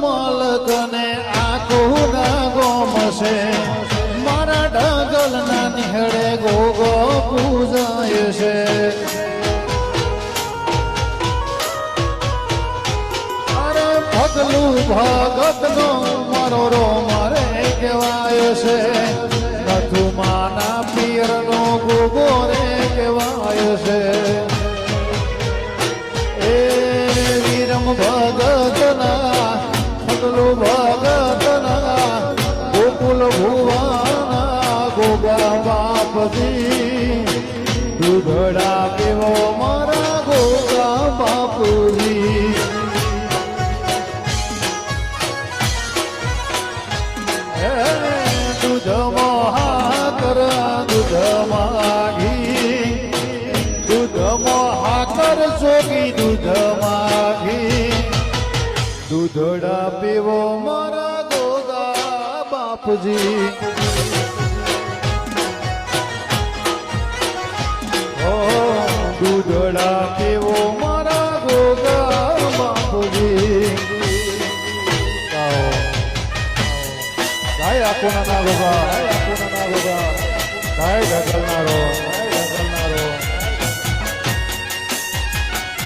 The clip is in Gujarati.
માલકને આખું ના ગોમશે મારા ઢગલ ના નિહળે ગોગો પૂજાય છે અરે ભગલું ભગત નો મારો રો મારે કહેવાય છે નથુમાના પીર નો ગોગો રે કહેવાય છે એ વીરમ ભગતના ભગલું ભગતના ગોકુલ ભુવાના ગોગા બાપજી દૂધડા પીવો મારા ગોગા બાપુજી દૂધમાં હાકર દૂધમાં ઘી દૂધમાં હાકર ચોકી દૂધમાં ઘી દૂધડા પીવો મારા ગોગા બાપજી ઓ દૂધડા પીવો મારા ગોગા બાપજી ગાય આપોના ના ગોગા ગાય ઢગલનારો